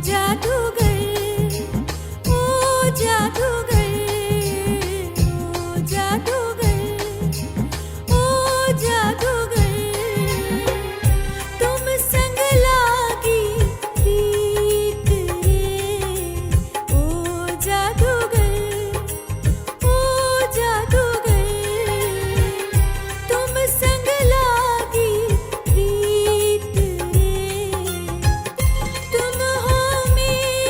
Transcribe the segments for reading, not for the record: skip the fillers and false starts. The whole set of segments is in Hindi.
जादूगर ओ जादूगर ओ जादूगर ओ जादूगर तुम संग लागी प्रीत रे ओ जादूगर ओ जादूगर तुम संग लागी प्रीत रे तुम हो मेरा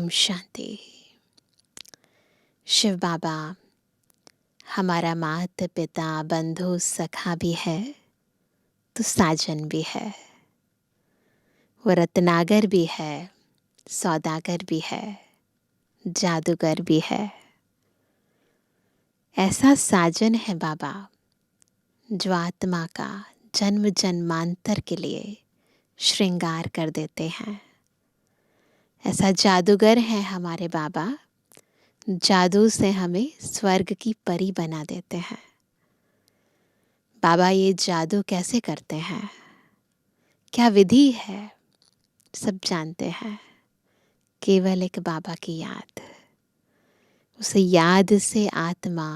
ओम शांति। शिव बाबा हमारा माता पिता बंधु सखा भी है तो साजन भी है। वो रत्नागर भी है, सौदागर भी है, जादूगर भी है। ऐसा साजन है बाबा जो आत्मा का जन्म जन्मांतर के लिए श्रृंगार कर देते हैं। ऐसा जादूगर है हमारे बाबा, जादू से हमें स्वर्ग की परी बना देते हैं। बाबा ये जादू कैसे करते हैं, क्या विधि है, सब जानते हैं। केवल एक बाबा की याद, उस याद से आत्मा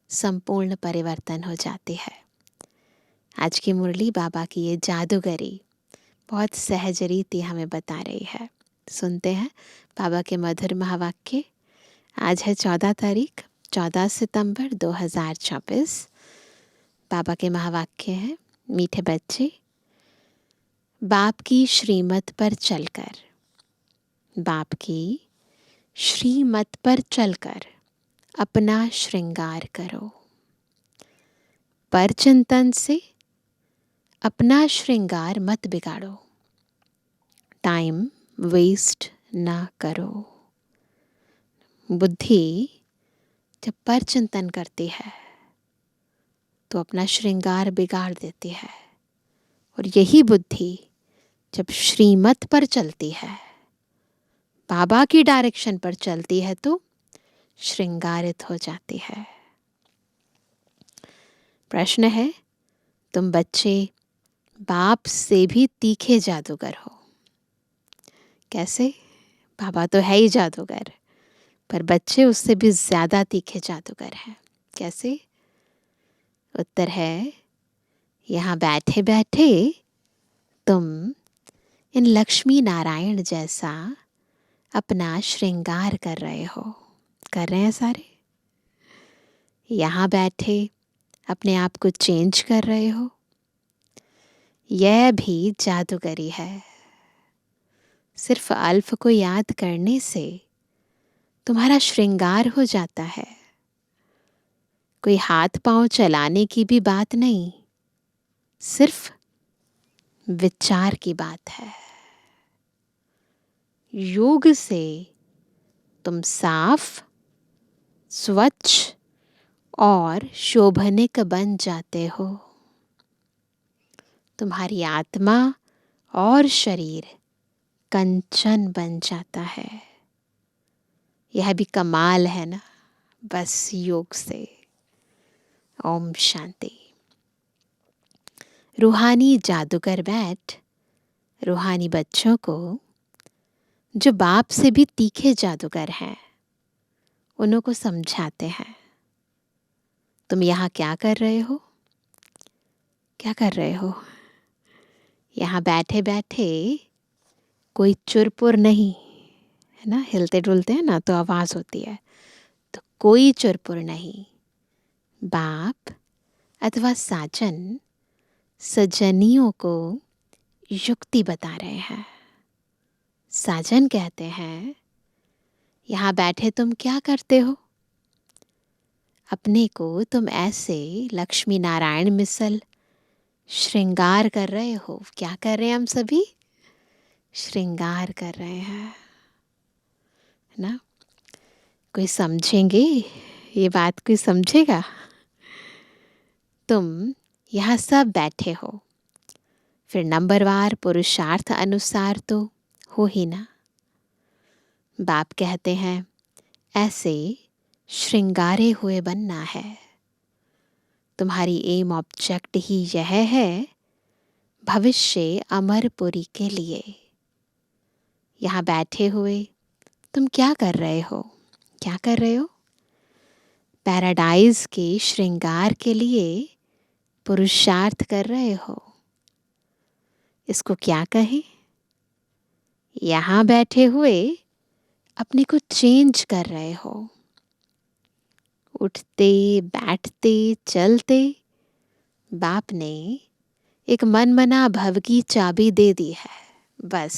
संपूर्ण परिवर्तन हो जाती है। आज की मुरली बाबा की ये जादूगरी बहुत सहज रीति हमें बता रही है। सुनते हैं बाबा के मधुर महावाक्य। आज है 14 तारीख, 14 सितंबर 2024। बाबा के महावाक्य हैं, मीठे बच्चे, बाप की श्रीमत पर चलकर, बाप की श्रीमत पर चलकर अपना श्रृंगार करो। पर चिंतन से अपना श्रृंगार मत बिगाड़ो, टाइम वेस्ट ना करो। बुद्धि जब पर चिंतन करती है तो अपना श्रृंगार बिगाड़ देती है, और यही बुद्धि जब श्रीमत पर चलती है, बाबा की डायरेक्शन पर चलती है, तो श्रृंगारित हो जाती है। प्रश्न है, तुम बच्चे बाप से भी तीखे जादूगर हो। कैसे? बाबा तो है ही जादूगर, पर बच्चे उससे भी ज्यादा तीखे जादूगर हैं। कैसे? उत्तर है, यहाँ बैठे बैठे तुम इन लक्ष्मी नारायण जैसा अपना श्रृंगार कर रहे हो। कर रहे हैं सारे। यहाँ बैठे अपने आप को चेंज कर रहे हो। यह भी जादूगरी है। सिर्फ अल्फ को याद करने से तुम्हारा श्रृंगार हो जाता है। कोई हाथ पांव चलाने की भी बात नहीं, सिर्फ विचार की बात है। योग से तुम साफ, स्वच्छ और शोभनिक बन जाते हो। तुम्हारी आत्मा और शरीर कंचन बन जाता है। यह भी कमाल है ना, बस योग से। ओम शांति। रूहानी जादूगर बैठ रूहानी बच्चों को, जो बाप से भी तीखे जादूगर हैं, उन्हों को समझाते हैं। तुम यहाँ क्या कर रहे हो? क्या कर रहे हो? यहाँ बैठे बैठे कोई चुरपुर नहीं है ना, हिलते डुलते हैं ना तो आवाज होती है, तो कोई चुरपुर नहीं। बाप अथवा साजन सजनियों को युक्ति बता रहे हैं। साजन कहते हैं, यहाँ बैठे तुम क्या करते हो? अपने को तुम ऐसे लक्ष्मी नारायण मिसल श्रृंगार कर रहे हो। क्या कर रहे हैं हम सभी? श्रृंगार कर रहे हैं ना। कोई समझेंगे ये बात? कोई समझेगा? तुम यहाँ सब बैठे हो, फिर नंबरवार पुरुषार्थ अनुसार तो हो ही ना। बाप कहते हैं, ऐसे श्रृंगारे हुए बनना है। तुम्हारी एम ऑब्जेक्ट ही यह है, भविष्य अमरपुरी के लिए। यहाँ बैठे हुए तुम क्या कर रहे हो? क्या कर रहे हो? पैराडाइज के श्रृंगार के लिए पुरुषार्थ कर रहे हो। इसको क्या कहें? यहाँ बैठे हुए अपने को चेंज कर रहे हो। उठते बैठते चलते बाप ने एक मनमना भव की चाबी दे दी है। बस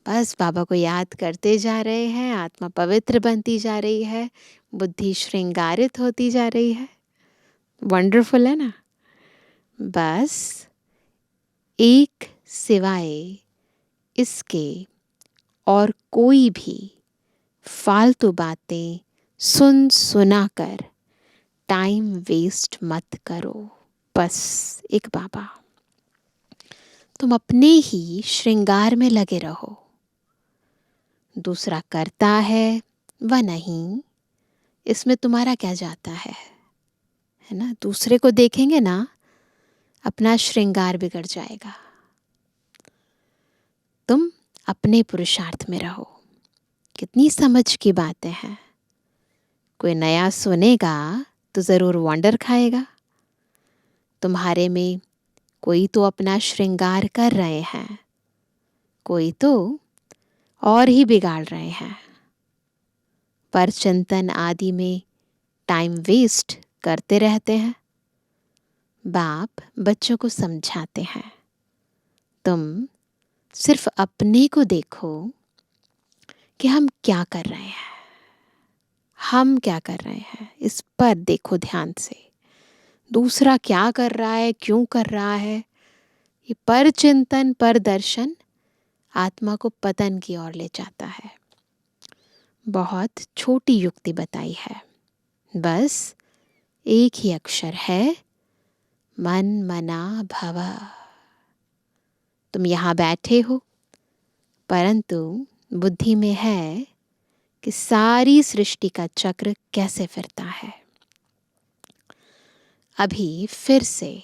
बस बाबा को याद करते जा रहे हैं, आत्मा पवित्र बनती जा रही है, बुद्धि श्रृंगारित होती जा रही है। वंडरफुल है ना। बस एक सिवाय इसके और कोई भी फालतू बातें सुन सुना कर टाइम वेस्ट मत करो। बस एक बाबा, तुम अपने ही श्रृंगार में लगे रहो। दूसरा करता है व नहीं, इसमें तुम्हारा क्या जाता है ना। दूसरे को देखेंगे ना, अपना श्रृंगार बिगड़ जाएगा। तुम अपने पुरुषार्थ में रहो। कितनी समझ की बातें हैं। कोई नया सुनेगा तो ज़रूर वंडर खाएगा। तुम्हारे में कोई तो अपना श्रृंगार कर रहे हैं, कोई तो और ही बिगाड़ रहे हैं। पर चिंतन आदि में टाइम वेस्ट करते रहते हैं। बाप बच्चों को समझाते हैं, तुम सिर्फ अपने को देखो कि हम क्या कर रहे हैं। हम क्या कर रहे हैं इस पर देखो ध्यान से। दूसरा क्या कर रहा है, क्यों कर रहा है, ये पर चिंतन पर दर्शन आत्मा को पतन की ओर ले जाता है। बहुत छोटी युक्ति बताई है। बस एक ही अक्षर है, मन मना भव। तुम यहाँ बैठे हो, परंतु बुद्धि में है कि सारी सृष्टि का चक्र कैसे फिरता है। अभी फिर से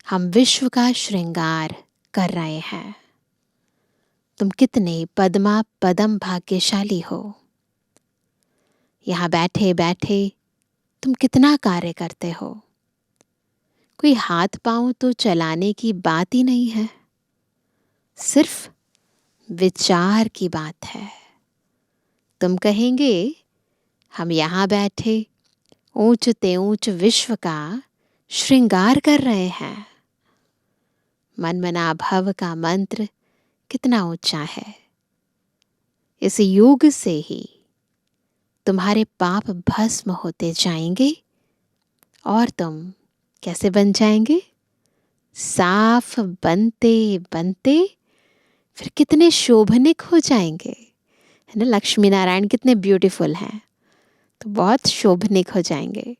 हम विश्व का श्रृंगार कर रहे हैं। तुम कितने पद्मा पदम भाग्यशाली हो। यहाँ बैठे बैठे तुम कितना कार्य करते हो। कोई हाथ पांव तो चलाने की बात ही नहीं है, सिर्फ विचार की बात है। तुम कहेंगे हम यहाँ बैठे ऊंच ते ऊंच विश्व का श्रृंगार कर रहे हैं। मन मना भव का मंत्र कितना ऊंचा है। इस योग से ही तुम्हारे पाप भस्म होते जाएंगे और तुम कैसे बन जाएंगे, साफ बनते बनते फिर कितने शोभनिक हो जाएंगे, है ना। लक्ष्मी नारायण कितने ब्यूटीफुल हैं, तो बहुत शोभनिक हो जाएंगे।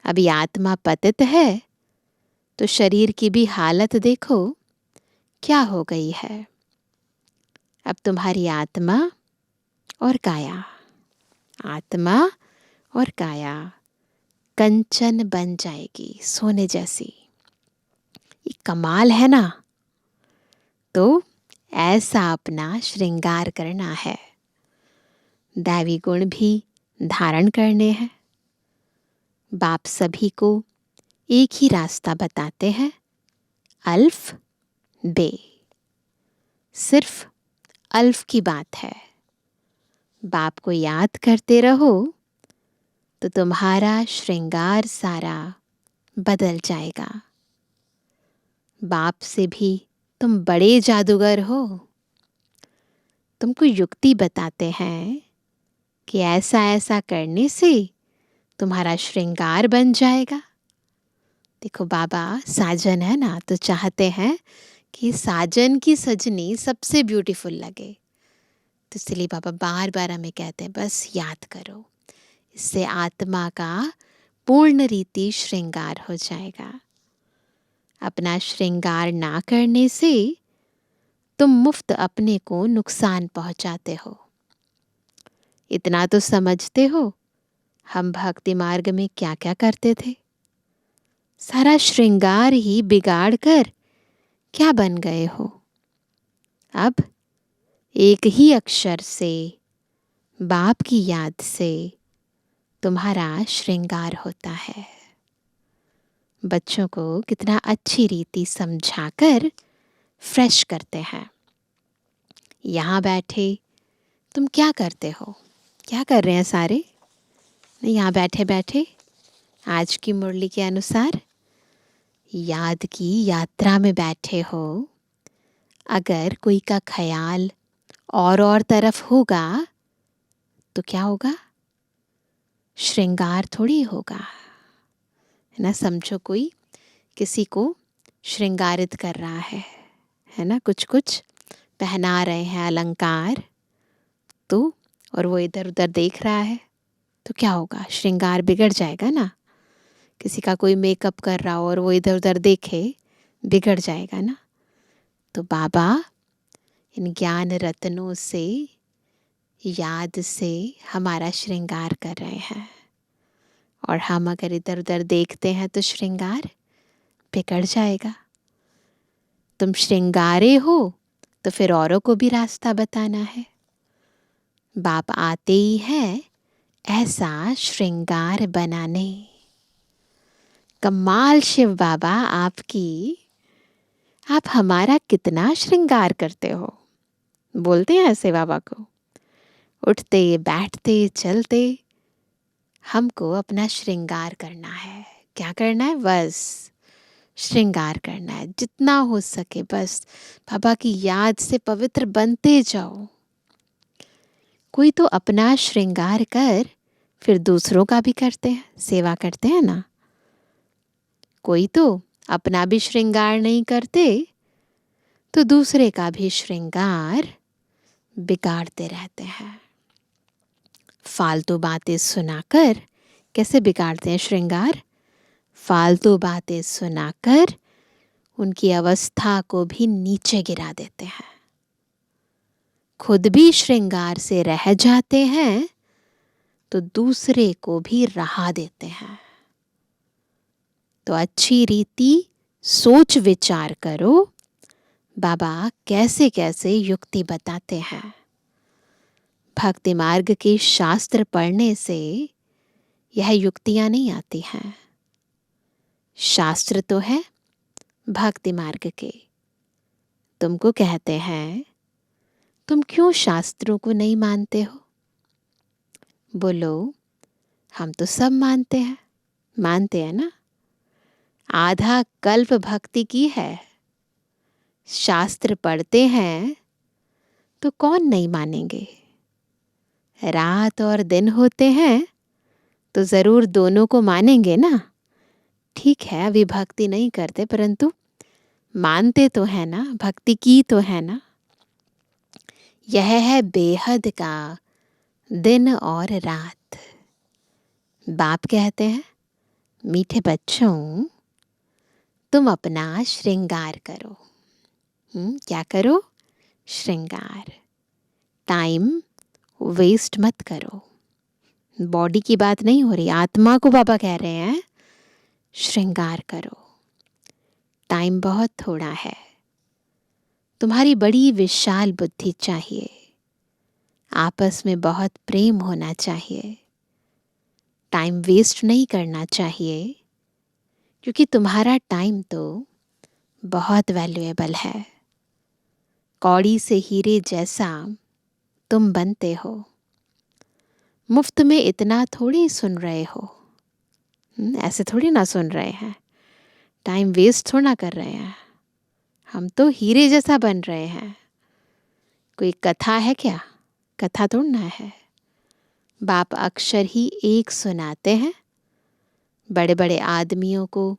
अभी आत्मा पतित है तो शरीर की भी हालत देखो क्या हो गई है। अब तुम्हारी आत्मा और काया, आत्मा और काया कंचन बन जाएगी, सोने जैसी। ये कमाल है ना। तो ऐसा अपना श्रृंगार करना है। दैवी गुण भी धारण करने हैं। बाप सभी को एक ही रास्ता बताते हैं, अल्फ बे। सिर्फ अल्फ की बात है। बाप को याद करते रहो तो तुम्हारा श्रृंगार सारा बदल जाएगा। बाप से भी तुम बड़े जादूगर हो। तुमको युक्ति बताते हैं कि ऐसा ऐसा करने से तुम्हारा श्रृंगार बन जाएगा। देखो बाबा साजन है ना, तो चाहते हैं कि साजन की सजनी सबसे ब्यूटीफुल लगे। तो इसलिए बाबा बार बार हमें कहते हैं बस याद करो, इससे आत्मा का पूर्ण रीति श्रृंगार हो जाएगा। अपना श्रृंगार ना करने से तुम मुफ्त अपने को नुकसान पहुंचाते हो। इतना तो समझते हो हम भक्ति मार्ग में क्या क्या करते थे। सारा श्रृंगार ही बिगाड़ कर क्या बन गए हो। अब एक ही अक्षर से, बाप की याद से तुम्हारा श्रृंगार होता है। बच्चों को कितना अच्छी रीति समझाकर फ्रेश करते हैं। यहाँ बैठे तुम क्या करते हो, क्या कर रहे हैं सारे। यहाँ बैठे बैठे आज की मुरली के अनुसार याद की यात्रा में बैठे हो। अगर कोई का ख्याल और तरफ होगा तो क्या होगा? श्रृंगार थोड़ी होगा, है ना। समझो कोई किसी को श्रृंगारित कर रहा है ना, कुछ कुछ पहना रहे हैं अलंकार, तो और वो इधर उधर देख रहा है तो क्या होगा? श्रृंगार बिगड़ जाएगा ना। किसी का कोई मेकअप कर रहा हो और वो इधर उधर देखे, बिगड़ जाएगा ना। तो बाबा इन ज्ञान रत्नों से, याद से हमारा श्रृंगार कर रहे हैं, और हम अगर इधर उधर देखते हैं तो श्रृंगार बिगड़ जाएगा। तुम श्रृंगारे हो तो फिर औरों को भी रास्ता बताना है। बाप आते ही है ऐसा श्रृंगार बनाने। कमाल शिव बाबा आपकी, आप हमारा कितना श्रृंगार करते हो। बोलते हैं ऐसे बाबा को, उठते बैठते चलते हमको अपना श्रृंगार करना है। क्या करना है? बस श्रृंगार करना है, जितना हो सके बस बाबा की याद से पवित्र बनते जाओ। कोई तो अपना श्रृंगार कर फिर दूसरों का भी करते हैं, सेवा करते हैं ना। कोई तो अपना भी श्रृंगार नहीं करते तो दूसरे का भी श्रृंगार बिगाड़ते रहते हैं। फालतू बातें सुनाकर कैसे बिगाड़ते हैं श्रृंगार? फालतू बातें सुनाकर उनकी अवस्था को भी नीचे गिरा देते हैं। खुद भी श्रृंगार से रह जाते हैं तो दूसरे को भी रहा देते हैं। तो अच्छी रीति सोच विचार करो, बाबा कैसे कैसे युक्ति बताते हैं। भक्ति मार्ग के शास्त्र पढ़ने से यह युक्तियां नहीं आती हैं। शास्त्र तो है भक्ति मार्ग के। तुमको कहते हैं तुम क्यों शास्त्रों को नहीं मानते हो? बोलो हम तो सब मानते हैं ना। आधा कल्प भक्ति की है, शास्त्र पढ़ते हैं तो कौन नहीं मानेंगे। रात और दिन होते हैं तो ज़रूर दोनों को मानेंगे ना। ठीक है अभी भक्ति नहीं करते परंतु मानते तो है ना, भक्ति की तो है ना। यह है बेहद का दिन और रात। बाप कहते हैं मीठे बच्चों तुम अपना श्रृंगार करो। क्या करो? श्रृंगार। टाइम वेस्ट मत करो। बॉडी की बात नहीं हो रही, आत्मा को बाबा कह रहे हैं श्रृंगार करो। टाइम बहुत थोड़ा है, तुम्हारी बड़ी विशाल बुद्धि चाहिए, आपस में बहुत प्रेम होना चाहिए। टाइम वेस्ट नहीं करना चाहिए क्योंकि तुम्हारा टाइम तो बहुत वैल्यूएबल है। कौड़ी से हीरे जैसा तुम बनते हो। मुफ्त में इतना थोड़ी सुन रहे हो, ऐसे थोड़ी ना सुन रहे हैं। टाइम वेस्ट थोड़ा कर रहे हैं, हम तो हीरे जैसा बन रहे हैं। कोई कथा है क्या? कथा थोड़ा है। बाप अक्षर ही एक सुनाते हैं। बड़े बड़े आदमियों को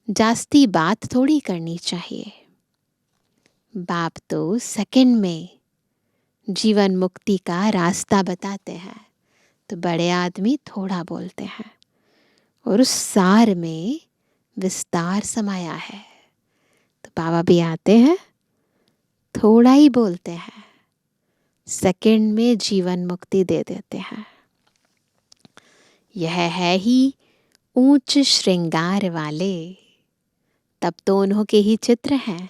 जास्ती बात थोड़ी करनी चाहिए। बाप तो सेकंड में जीवन मुक्ति का रास्ता बताते हैं, तो बड़े आदमी थोड़ा बोलते हैं और उस सार में विस्तार समाया है। तो बाबा भी आते हैं, थोड़ा ही बोलते हैं, सेकंड में जीवन मुक्ति दे देते हैं। यह है ही ऊंच श्रृंगार वाले। तब तो उन्हों के ही चित्र हैं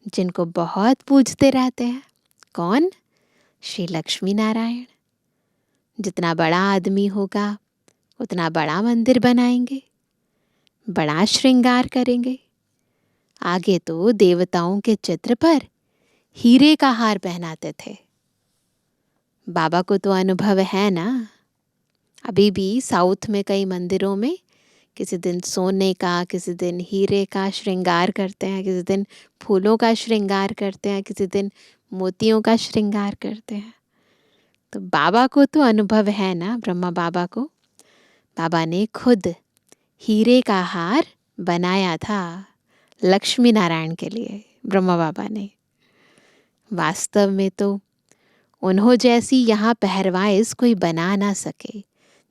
जिनको बहुत पूजते रहते हैं। कौन? श्री लक्ष्मी नारायण। जितना बड़ा आदमी होगा उतना बड़ा मंदिर बनाएंगे, बड़ा श्रृंगार करेंगे। आगे तो देवताओं के चित्र पर हीरे का हार पहनाते थे। बाबा को तो अनुभव है ना। अभी भी साउथ में कई मंदिरों में किसी दिन सोने का, किसी दिन हीरे का श्रृंगार करते हैं, किसी दिन फूलों का श्रृंगार करते हैं, किसी दिन मोतियों का श्रृंगार करते हैं। तो बाबा को तो अनुभव है ना, ब्रह्मा बाबा को। बाबा ने खुद हीरे का हार बनाया था लक्ष्मी नारायण के लिए, ब्रह्मा बाबा ने। वास्तव में तो उन्हों जैसी यहाँ पहरवाइज कोई बना ना सके।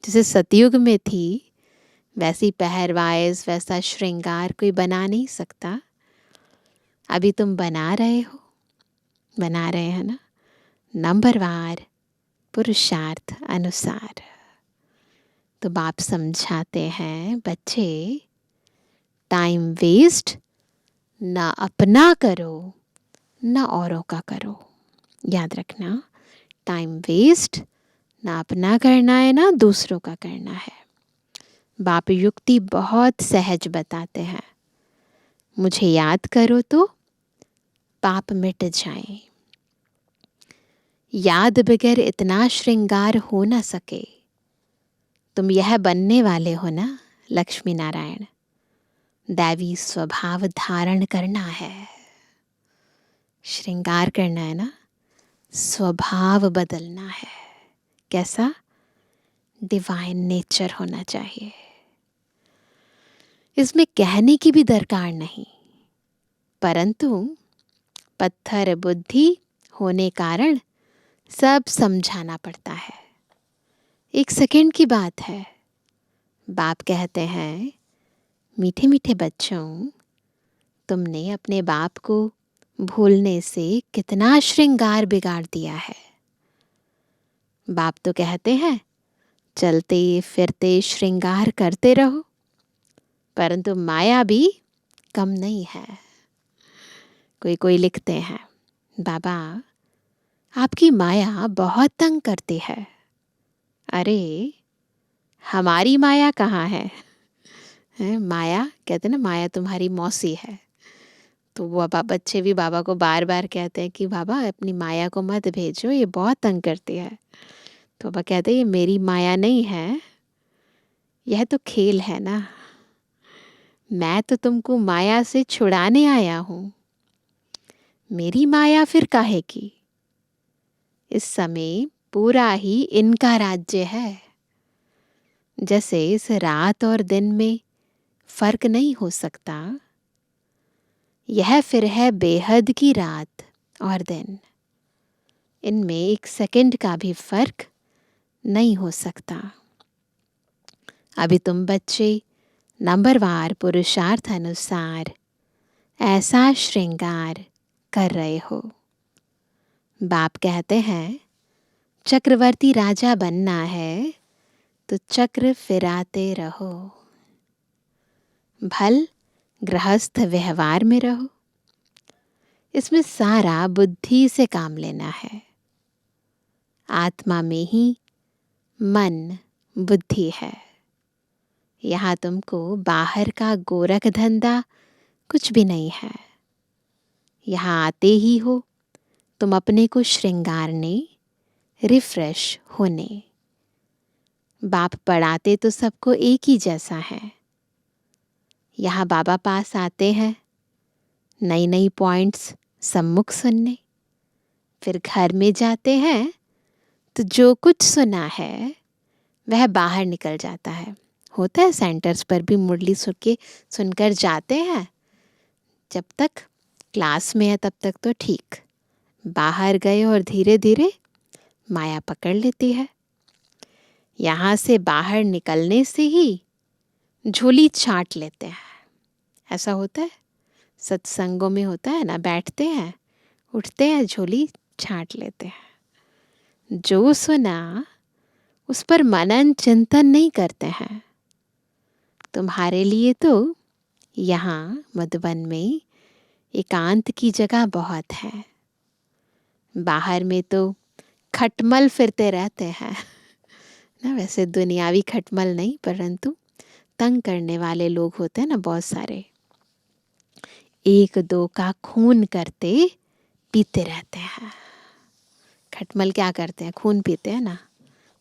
जैसे सतयुग में थी, वैसी पहरवाइज, वैसा श्रृंगार कोई बना नहीं सकता। अभी तुम बना रहे हो, बना रहे हैं ना, नंबरवार पुरुषार्थ अनुसार। तो बाप समझाते हैं, बच्चे टाइम वेस्ट ना अपना करो ना औरों का करो। याद रखना, टाइम वेस्ट ना अपना करना है ना दूसरों का करना है। बाप युक्ति बहुत सहज बताते हैं। मुझे याद करो तो पाप मिट जाए। याद बगैर इतना श्रृंगार हो ना सके। तुम यह बनने वाले हो ना लक्ष्मी नारायण। दैवी स्वभाव धारण करना है, श्रृंगार करना है ना, स्वभाव बदलना है। कैसा? डिवाइन नेचर होना चाहिए। इसमें कहने की भी दरकार नहीं, परंतु पत्थर बुद्धि होने कारण सब समझाना पड़ता है। एक सेकंड की बात है। बाप कहते हैं, मीठे मीठे बच्चों, तुमने अपने बाप को भूलने से कितना श्रृंगार बिगाड़ दिया है। बाप तो कहते हैं, चलते फिरते श्रृंगार करते रहो, परंतु माया भी कम नहीं है। कोई कोई लिखते हैं, बाबा आपकी माया बहुत तंग करती है। अरे हमारी माया कहाँ है? माया कहते ना, माया तुम्हारी मौसी है। तो वो बच्चे भी बाबा को बार बार कहते हैं कि बाबा अपनी माया को मत भेजो, ये बहुत तंग करती है। तो बाबा कहते हैं, ये मेरी माया नहीं है, यह तो खेल है ना। मैं तो तुमको माया से छुड़ाने आया हूँ। मेरी माया फिर काहे की? इस समय पूरा ही इनका राज्य है। जैसे इस रात और दिन में फर्क नहीं हो सकता, यह फिर है बेहद की रात और दिन। इनमें एक सेकंड का भी फर्क नहीं हो सकता। अभी तुम बच्चे नंबरवार पुरुषार्थ अनुसार ऐसा श्रृंगार कर रहे हो। बाप कहते हैं, चक्रवर्ती राजा बनना है तो चक्र फिराते रहो। भल गृहस्थ व्यवहार में रहो। इसमें सारा बुद्धि से काम लेना है। आत्मा में ही मन बुद्धि है। यहाँ तुमको बाहर का गोरख धंधा कुछ भी नहीं है। यहाँ आते ही हो तुम अपने को श्रृंगारने, रिफ्रेश होने। बाप पढ़ाते तो सबको एक ही जैसा है। यहाँ बाबा पास आते हैं नई नई पॉइंट्स सम्मुख सुनने, फिर घर में जाते हैं तो जो कुछ सुना है वह बाहर निकल जाता है। होता है सेंटर्स पर भी मुरली सुनकर जाते हैं, जब तक क्लास में है तब तक तो ठीक, बाहर गए और धीरे धीरे माया पकड़ लेती है। यहाँ से बाहर निकलने से ही झोली छांट लेते हैं। ऐसा होता है, सत्संगों में होता है ना, बैठते हैं उठते हैं झोली छांट लेते हैं। जो सुना उस पर मनन चिंतन नहीं करते हैं। तुम्हारे लिए तो यहाँ मधुबन में एकांत की जगह बहुत है। बाहर में तो खटमल फिरते रहते हैं ना, वैसे दुनियावी खटमल नहीं, परंतु तंग करने वाले लोग होते हैं ना बहुत सारे, एक दो का खून करते पीते रहते हैं। खटमल क्या करते हैं? खून पीते हैं ना,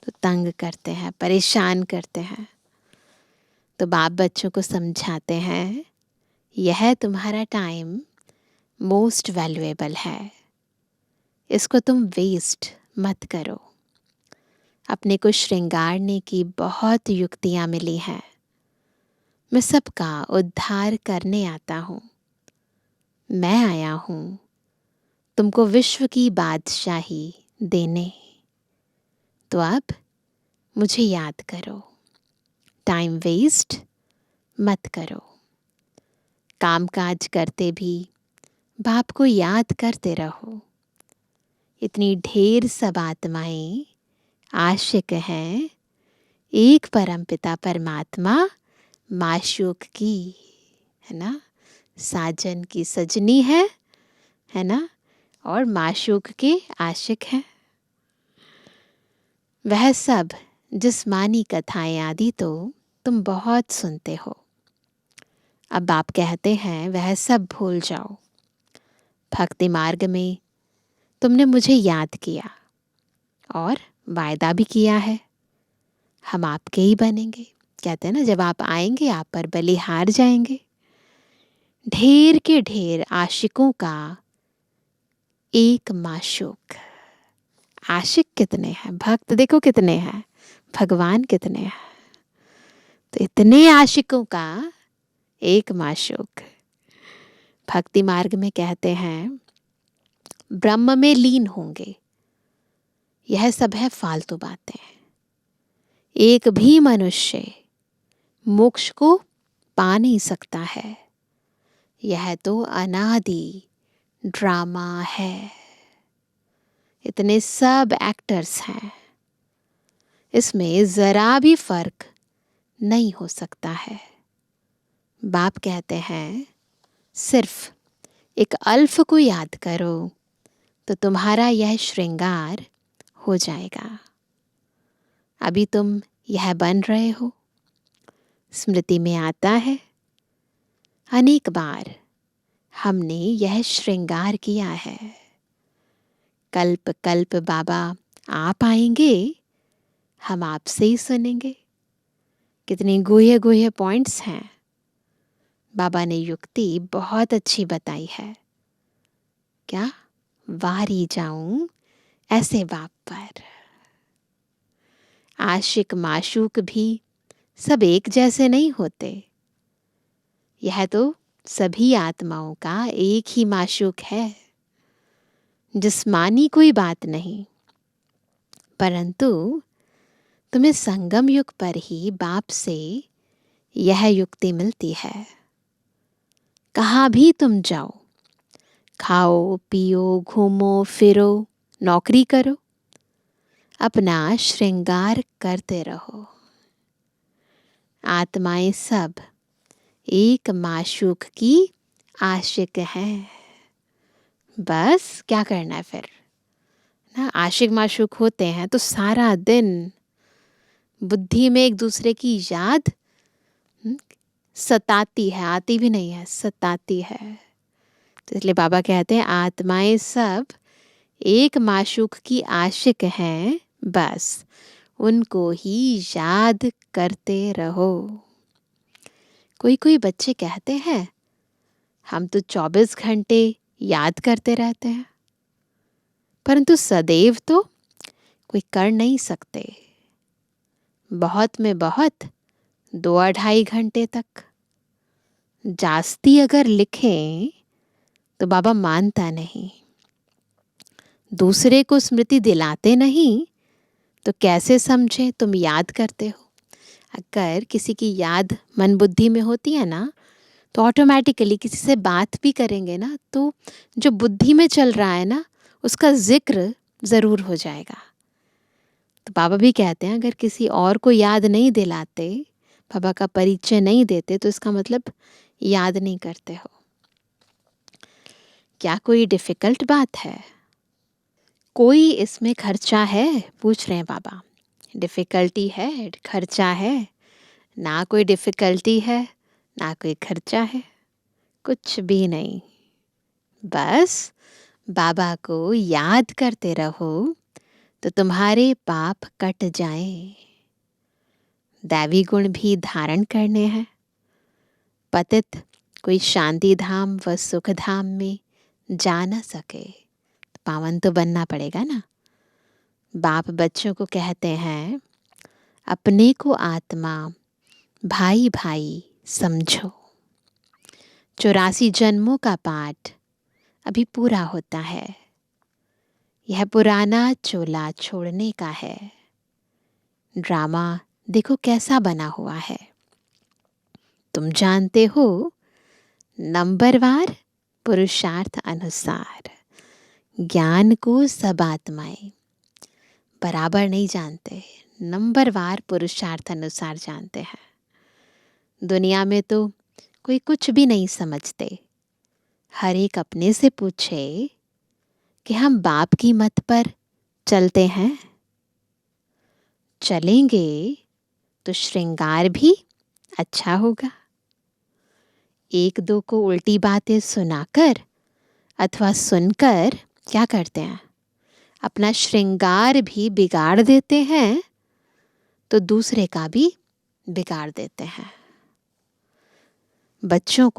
तो तंग करते हैं, परेशान करते हैं। तो बाप बच्चों को समझाते हैं, यह तुम्हारा टाइम मोस्ट वैल्यूएबल है, इसको तुम वेस्ट मत करो। अपने को श्रृंगारने की बहुत युक्तियाँ मिली हैं। मैं सबका उद्धार करने आता हूँ। मैं आया हूँ तुमको विश्व की बादशाही देने। तो अब मुझे याद करो, टाइम वेस्ट मत करो। काम काज करते भी बाप को याद करते रहो। इतनी ढेर सब आत्माएं आशिक हैं एक परमपिता परमात्मा माशूक की, है ना। साजन की सजनी है ना, और माशूक के आशिक हैं। वह सब जिस्मानी कथाएं आदि तो तुम बहुत सुनते हो। अब बाप कहते हैं वह सब भूल जाओ। भक्ति मार्ग में तुमने मुझे याद किया और वायदा भी किया है, हम आपके ही बनेंगे। कहते हैं ना, जब आप आएंगे आप पर बलिहार जाएंगे। ढेर के ढेर आशिकों का एक माशूक। आशिक कितने हैं, भक्त देखो कितने हैं, भगवान कितने हैं। तो इतने आशिकों का एक माशूक। भक्ति मार्ग में कहते हैं ब्रह्म में लीन होंगे। यह सब है फालतू बातें। एक भी मनुष्य मोक्ष को पा नहीं सकता है। यह तो अनादि ड्रामा है। इतने सब एक्टर्स हैं, इसमें जरा भी फर्क नहीं हो सकता है। बाप कहते हैं सिर्फ एक अल्फ को याद करो तो तुम्हारा यह श्रृंगार हो जाएगा। अभी तुम यह बन रहे हो। स्मृति में आता है अनेक बार हमने यह श्रृंगार किया है। कल्प कल्प बाबा आप आएंगे, हम आपसे ही सुनेंगे। कितने गुह्य गुह्य पॉइंट्स हैं। बाबा ने युक्ति बहुत अच्छी बताई है। क्या वारी जाऊं ऐसे बाप पर। आशिक माशूक भी सब एक जैसे नहीं होते। यह तो सभी आत्माओं का एक ही माशूक है। जिस्मानी कोई बात नहीं, परंतु तुम्हें संगम युग पर ही बाप से यह युक्ति मिलती है। कहाँ भी तुम जाओ, खाओ पियो घूमो फिरो नौकरी करो, अपना श्रृंगार करते रहो। आत्माएं सब एक माशूक की आशिक हैं। बस क्या करना है फिर ना। आशिक माशूक होते हैं तो सारा दिन बुद्धि में एक दूसरे की याद सताती है, आती भी नहीं है, सताती है। तो इसलिए बाबा कहते हैं आत्माएं सब एक माशूक की आशिक हैं, बस उनको ही याद करते रहो। कोई कोई बच्चे कहते हैं हम तो 24 घंटे याद करते रहते हैं, परंतु सदैव तो कोई कर नहीं सकते। बहुत में बहुत 2-2.5 घंटे तक। जास्ती अगर लिखें तो बाबा मानता नहीं। दूसरे को स्मृति दिलाते नहीं तो कैसे समझे तुम याद करते हो। अगर किसी की याद मन बुद्धि में होती है ना, तो ऑटोमेटिकली किसी से बात भी करेंगे ना, तो जो बुद्धि में चल रहा है ना उसका जिक्र ज़रूर हो जाएगा। तो बाबा भी कहते हैं अगर किसी और को याद नहीं दिलाते, बाबा का परिचय नहीं देते, तो इसका मतलब याद नहीं करते हो। क्या कोई डिफ़िकल्ट बात है? कोई इसमें खर्चा है? पूछ रहे हैं बाबा। डिफ़िकल्टी है, खर्चा है? ना कोई डिफ़िकल्टी है, ना कोई खर्चा है, कुछ भी नहीं। बस बाबा को याद करते रहो तो तुम्हारे पाप कट जाएं। दैवी गुण भी धारण करने हैं। पतित कोई शांति धाम व सुख धाम में जा न सके, पावन तो बनना पड़ेगा ना। बाप बच्चों को कहते हैं, अपने को आत्मा भाई भाई समझो। 84 जन्मों का पाठ अभी पूरा होता है। यह पुराना चोला छोड़ने का है। ड्रामा देखो कैसा बना हुआ है। तुम जानते हो, नंबरवार पुरुषार्थ अनुसार ज्ञान को सब आत्माएं बराबर नहीं जानते, नंबरवार पुरुषार्थ अनुसार जानते हैं। दुनिया में तो कोई कुछ भी नहीं समझते। हर एक अपने से पूछे कि हम बाप की मत पर चलते हैं। चलेंगे तो श्रृंगार भी अच्छा होगा। एक दो को उल्टी बातें सुनाकर अथवा सुनकर क्या करते हैं, अपना श्रृंगार भी बिगाड़ देते हैं, तो दूसरे का भी बिगाड़ देते हैं। बच्चों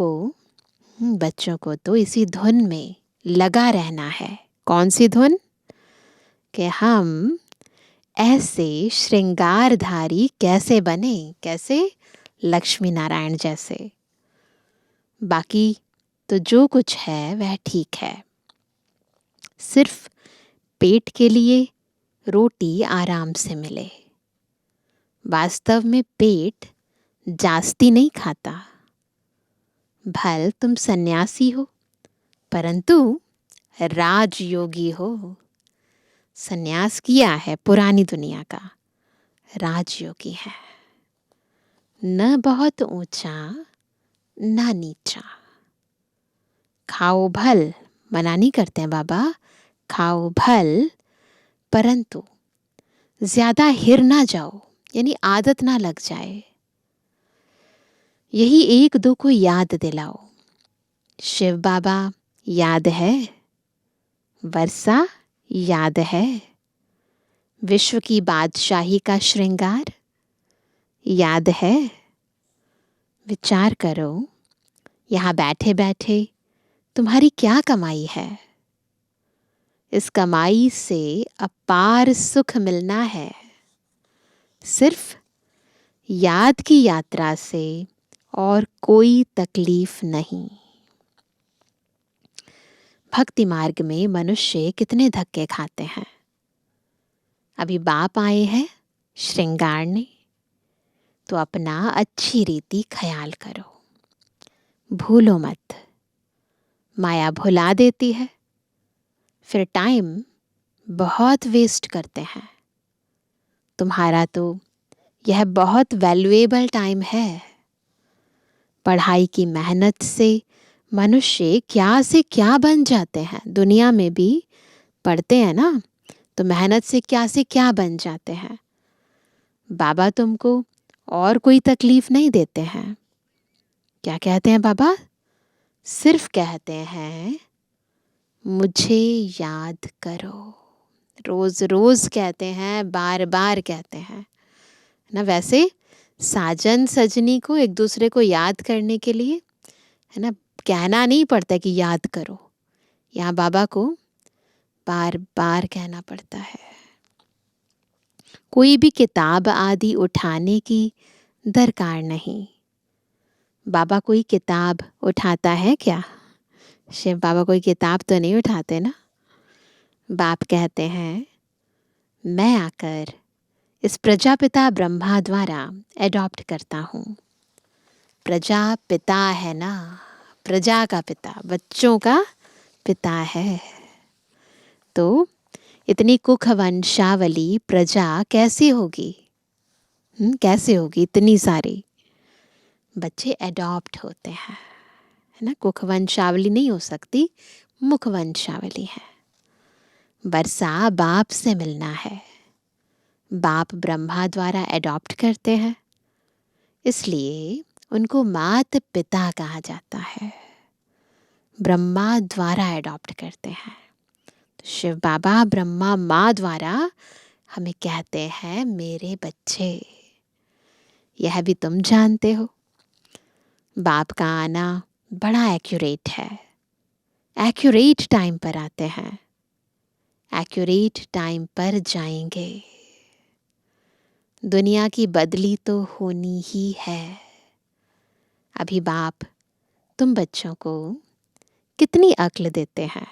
को तो इसी धुन में लगा रहना है। कौन सी धुन? कि हम ऐसे श्रृंगारधारी कैसे बने, कैसे? लक्ष्मी नारायण जैसे। बाकी तो जो कुछ है वह ठीक है। सिर्फ पेट के लिए रोटी आराम से मिले। वास्तव में पेट जास्ती नहीं खाता। भल तुम सन्यासी हो, परंतु राजयोगी हो। सन्यास किया है पुरानी दुनिया का, राजयोगी है। न बहुत ऊंचा न नीचा। खाओ भल, मना नहीं करते हैं बाबा, खाओ भल, परंतु ज्यादा हिर ना जाओ, यानी आदत ना लग जाए। यही एक दो को याद दिलाओ। शिव बाबा याद है, वर्षा याद है, विश्व की बादशाही का श्रृंगार याद है। विचार करो, यहाँ बैठे बैठे तुम्हारी क्या कमाई है? इस कमाई से अपार सुख मिलना है। सिर्फ याद की यात्रा से और कोई तकलीफ नहीं। भक्ति मार्ग में मनुष्य कितने धक्के खाते हैं। अभी बाप आए हैं श्रृंगारने, तो अपना अच्छी रीति ख्याल करो। भूलो मत, माया भुला देती है, फिर टाइम बहुत वेस्ट करते हैं। तुम्हारा तो यह बहुत वैल्यूएबल टाइम है। पढ़ाई की मेहनत से मनुष्य क्या से क्या बन जाते हैं। दुनिया में भी पढ़ते हैं ना, तो मेहनत से क्या बन जाते हैं। बाबा तुमको और कोई तकलीफ नहीं देते हैं। क्या कहते हैं बाबा? सिर्फ कहते हैं, मुझे याद करो। रोज रोज कहते हैं, बार बार कहते हैं ना। वैसे साजन सजनी को एक दूसरे को याद करने के लिए, है ना, कहना नहीं पड़ता कि याद करो। यहाँ बाबा को बार बार कहना पड़ता है। कोई भी किताब आदि उठाने की दरकार नहीं। बाबा कोई किताब उठाता है क्या? शिव बाबा कोई किताब तो नहीं उठाते ना। बाप कहते हैं, मैं आकर इस प्रजापिता ब्रह्मा द्वारा एडॉप्ट करता हूँ। प्रजापिता है ना, प्रजा का पिता, बच्चों का पिता है। तो इतनी कुख वंशावली प्रजा कैसी होगी? कैसे होगी? इतनी सारी बच्चे एडॉप्ट होते हैं, है ना। कुख वंशावली नहीं हो सकती, मुख वंशावली है। वर्षा बाप से मिलना है। बाप ब्रह्मा द्वारा एडॉप्ट करते हैं, इसलिए उनको मात पिता कहा जाता है। ब्रह्मा द्वारा एडॉप्ट करते हैं। तो शिव बाबा ब्रह्मा माँ द्वारा हमें कहते हैं, मेरे बच्चे। यह भी तुम जानते हो। बाप का आना बड़ा एक्यूरेट है, एक्यूरेट टाइम पर आते हैं, एक्यूरेट टाइम पर जाएंगे। दुनिया की बदली तो होनी ही है। अभी बाप तुम बच्चों को कितनी अक्ल देते हैं।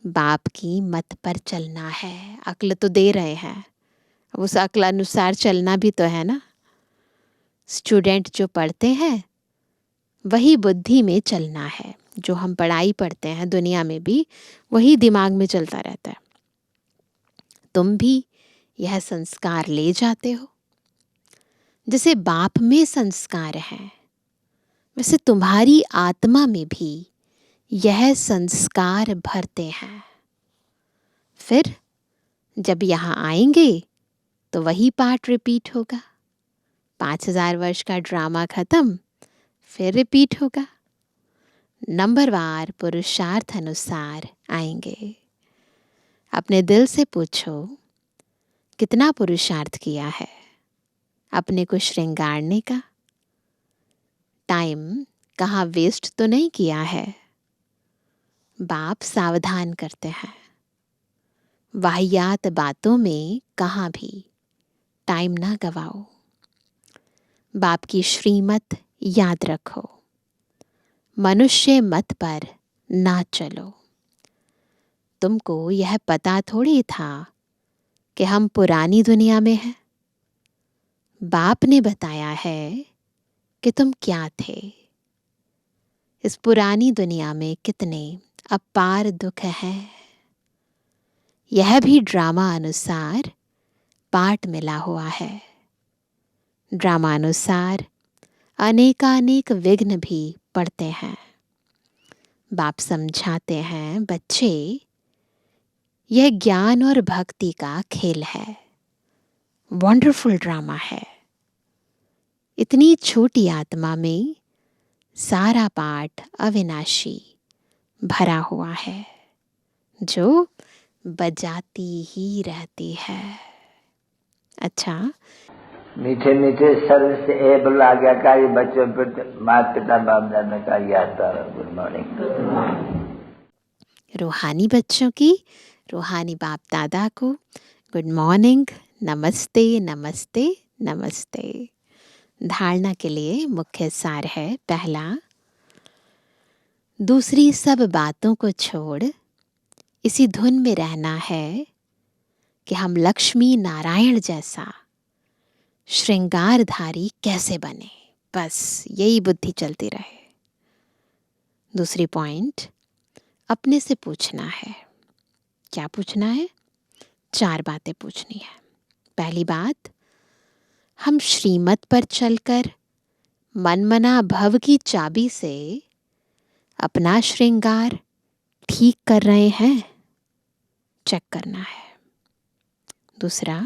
बाप की मत पर चलना है, अक्ल तो दे रहे हैं, उस अक्ल अनुसार चलना भी तो है ना। स्टूडेंट जो पढ़ते हैं वही बुद्धि में चलना है, जो हम पढ़ाई पढ़ते हैं दुनिया में भी वही दिमाग में चलता रहता है। तुम भी यह संस्कार ले जाते हो। जैसे बाप में संस्कार हैं, वैसे तुम्हारी आत्मा में भी यह संस्कार भरते हैं। फिर जब यहाँ आएंगे तो वही पार्ट रिपीट होगा। 5000 वर्ष का ड्रामा खत्म, फिर रिपीट होगा। नंबरवार पुरुषार्थ अनुसार आएंगे। अपने दिल से पूछो, कितना पुरुषार्थ किया है अपने को श्रृंगारने का? टाइम कहाँ वेस्ट तो नहीं किया है? बाप सावधान करते हैं, वाहियात बातों में कहाँ भी टाइम ना गवाओ। बाप की श्रीमत याद रखो, मनुष्य मत पर ना चलो। तुमको यह पता थोड़ी था कि हम पुरानी दुनिया में हैं। बाप ने बताया है कि तुम क्या थे। इस पुरानी दुनिया में कितने अपार दुख हैं। यह भी ड्रामा अनुसार पाठ मिला हुआ है। ड्रामा अनुसार अनेकानेक विघ्न भी पड़ते हैं। बाप समझाते हैं, बच्चे यह ज्ञान और भक्ति का खेल है, वंडरफुल ड्रामा है। इतनी छोटी आत्मा में सारा पाठ अविनाशी भरा हुआ है, जो बजाती ही रहती है। अच्छा, मीठे मीठे सर्व से एबल आज्ञाकारी बच्चों पर माता पिता बाप दादा का याद। Good morning. रूहानी बच्चों की रूहानी बाप दादा को गुड मॉर्निंग, नमस्ते नमस्ते नमस्ते। धारणा के लिए मुख्य सार है, पहला, दूसरी सब बातों को छोड़ इसी धुन में रहना है कि हम लक्ष्मी नारायण जैसा श्रृंगारधारी कैसे बने। बस यही बुद्धि चलती रहे। दूसरी पॉइंट, अपने से पूछना है। क्या पूछना है? 4 बातें पूछनी है। पहली बात, हम श्रीमत पर चलकर मनमना भव की चाबी से अपना श्रृंगार ठीक कर रहे हैं? चेक करना है। दूसरा,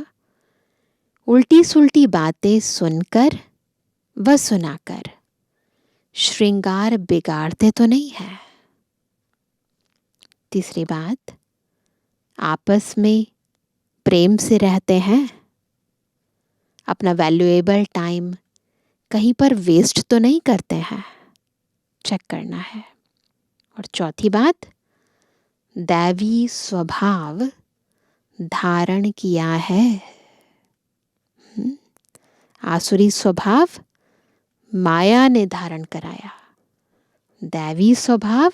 उल्टी सुल्टी बातें सुनकर व सुनाकर श्रृंगार बिगाड़ते तो नहीं है? तीसरी बात, आपस में प्रेम से रहते हैं? अपना वैल्यूएबल टाइम कहीं पर वेस्ट तो नहीं करते हैं? चेक करना है। और चौथी बात, दैवी स्वभाव धारण किया है। आसुरी स्वभाव माया ने धारण कराया, दैवी स्वभाव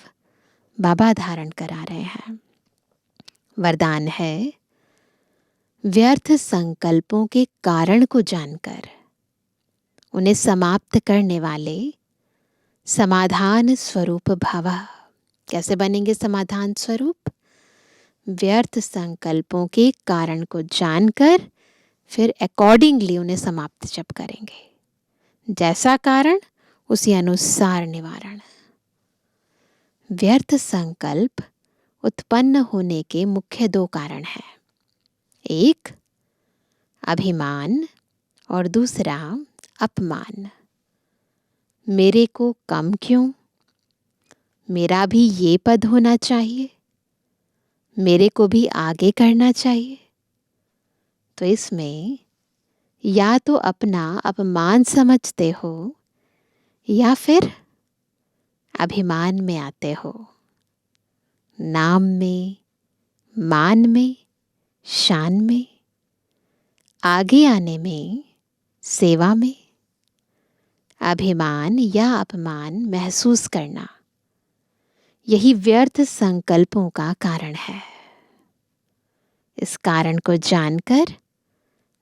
बाबा धारण करा रहे हैं। वरदान है, व्यर्थ संकल्पों के कारण को जानकर उन्हें समाप्त करने वाले समाधान स्वरूप भव। कैसे बनेंगे समाधान स्वरूप? व्यर्थ संकल्पों के कारण को जानकर फिर अकॉर्डिंगली उन्हें समाप्त जब करेंगे। जैसा कारण उसी अनुसार निवारण। व्यर्थ संकल्प उत्पन्न होने के मुख्य 2 कारण हैं। एक, अभिमान, और दूसरा अपमान। मेरे को कम क्यों? मेरा भी ये पद होना चाहिए, मेरे को भी आगे करना चाहिए। तो इसमें या तो अपना अपमान समझते हो या फिर अभिमान में आते हो। नाम में, मान में, शान में, आगे आने में, सेवा में। अभिमान या अपमान महसूस करना, यही व्यर्थ संकल्पों का कारण है। इस कारण को जानकर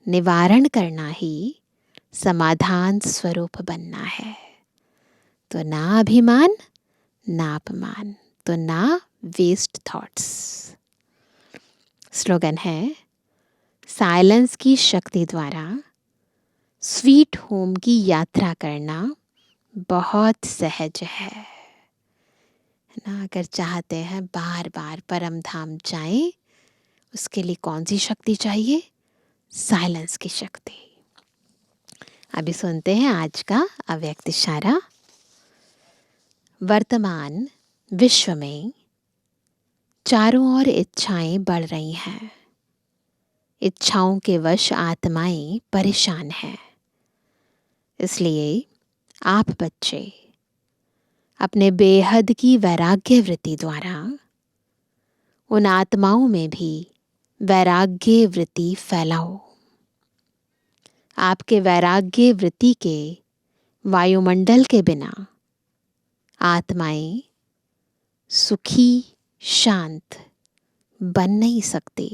निवारण करना ही समाधान स्वरूप बनना है। तो ना अभिमान, ना अपमान, तो ना वेस्ट थॉट्स। स्लोगन है, साइलेंस की शक्ति द्वारा स्वीट होम की यात्रा करना बहुत सहज है ना। अगर चाहते हैं बार बार परम धाम जाएं, उसके लिए कौन सी शक्ति चाहिए? साइलेंस की शक्ति। अभी सुनते हैं आज का अव्यक्त इशारा। वर्तमान विश्व में चारों ओर इच्छाएं बढ़ रही हैं। इच्छाओं के वश आत्माएं परेशान हैं। इसलिए आप बच्चे अपने बेहद की वैराग्य वृत्ति द्वारा उन आत्माओं में भी वैराग्य वृत्ति फैलाओ। आपके वैराग्य वृत्ति के वायुमंडल के बिना आत्माएं सुखी, शांत बन नहीं सकती,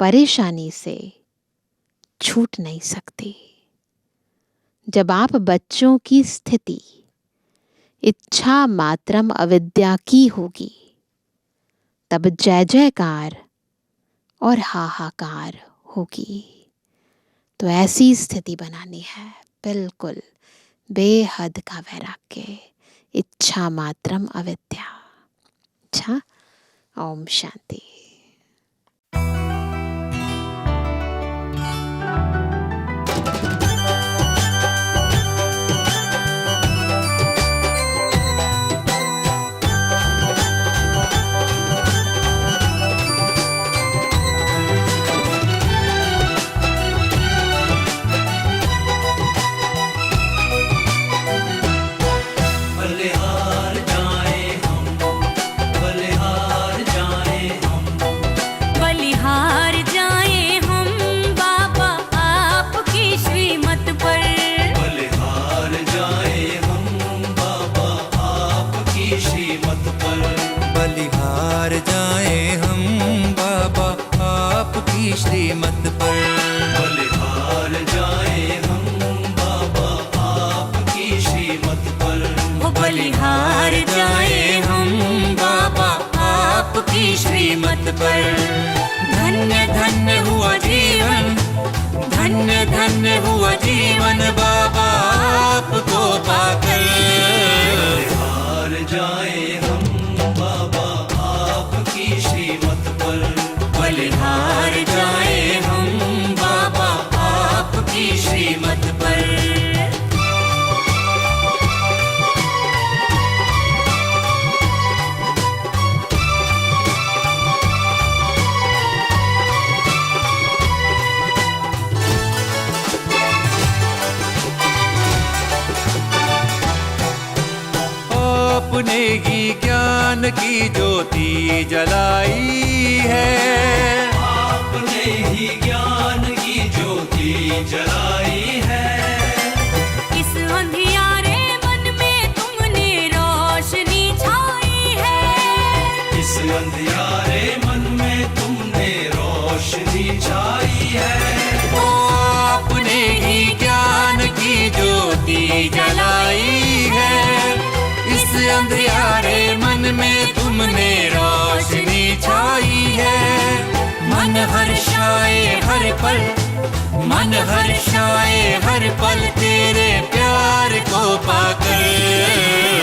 परेशानी से छूट नहीं सकती। जब आप बच्चों की स्थिति इच्छा मात्रम अविद्या की होगी, तब जय जयकार और हाहाकार होगी। तो ऐसी स्थिति बनानी है, बिल्कुल बेहद का वैराग्य, इच्छा मात्रम अविद्या। अच्छा, ओम शांति। बलिहार जाएं हम बाबा आपकी श्रीमत पर। बलिहार जाएं हम बाबा आपकी श्रीमत पर। बलिहार जाएं हम बाबा आपकी श्रीमत पर। बलिहार जाएं हम बाबा आपकी श्रीमत पर। हो बलिहार जाएं हम बाबा आपकी श्रीमत पर। धन्य धन्य हुआ जीवन, धन्य धन्य हुआ जीवन बाबा आपको पाकर। बलिहार जाएं हम बाबा आपकी श्रीमत पर। बलिहार जाएं हम बाबा आपकी श्रीमत पर। आपने ही ज्ञान की ज्योति जलाई है। आपने ही ज्ञान की ज्योति जलाई है। इस अंधियारे मन में तुमने रोशनी छाई है। इस अंधियारे मन में तुमने रोशनी छाई है। ओ आपने ही ज्ञान की ज्योति जलाई है। इस अंधियारे मन में तुमने रोशनी छाई है। मन हर्षाए हर पल, मन हर्षाए हर पल तेरे प्यार को पाकर।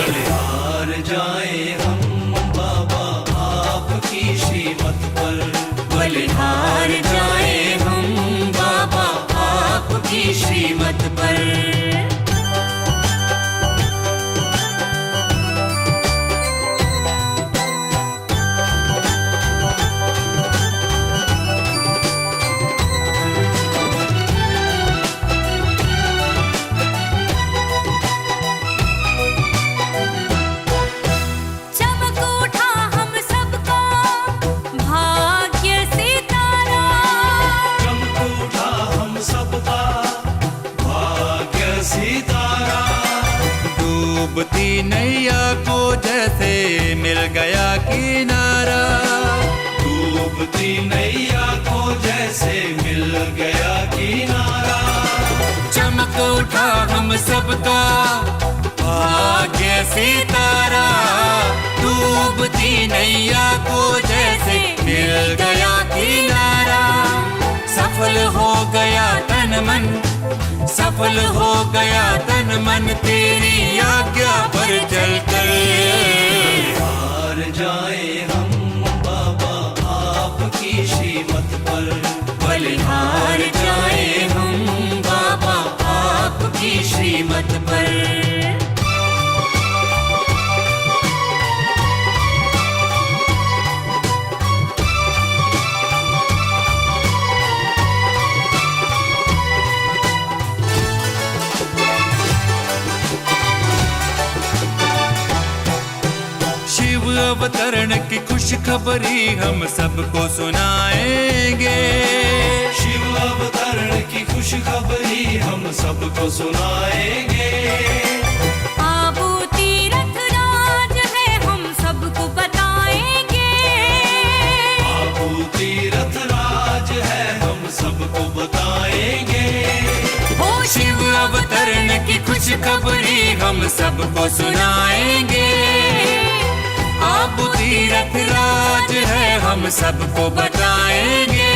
बलिहार जाएं हम बाबा आपकी श्रीमत पर। बलिहार जाएं हम बाबा आपकी श्रीमत पर। सितारा। डूबती नैया को जैसे मिल गया किनारा, डूबती नैया को जैसे मिल गया किनारा। चमक उठा हम सबका भाग्य सितारा। डूबती नैया को जैसे मिल गया किनारा। सफल हो गया तन मन, सफल हो गया तन मन तेरी आज्ञा पर चलकर। हार जाए हम बाबा आपकी श्रीमत पर, बलिहार जाए हम बाबा आपकी श्रीमत पर। शिव अवतरण की खुशखबरी हम सबको सुनाएंगे। शिव अवतरण की खुशखबरी हम सबको सुनाएंगे। आबू तीरथ राज है हम सबको बताएंगे। आबू तीरथ राज है हम सबको बताएंगे। ओ शिव अवतरण की खुशखबरी हम सबको सुनाएंगे। आबू तीरथ राज है हम सबको बताएंगे।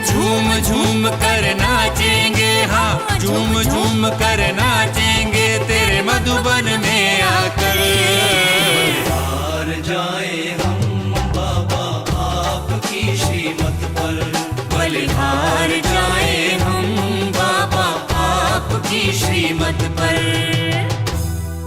झूम झूम कर नाचेंगे, हाँ झूम झूम कर नाचेंगे तेरे मधुबन में आकर। हार जाए हम बाबा आपकी श्रीमत पर, बलिहार जाए हम बाबा आपकी श्रीमत पर।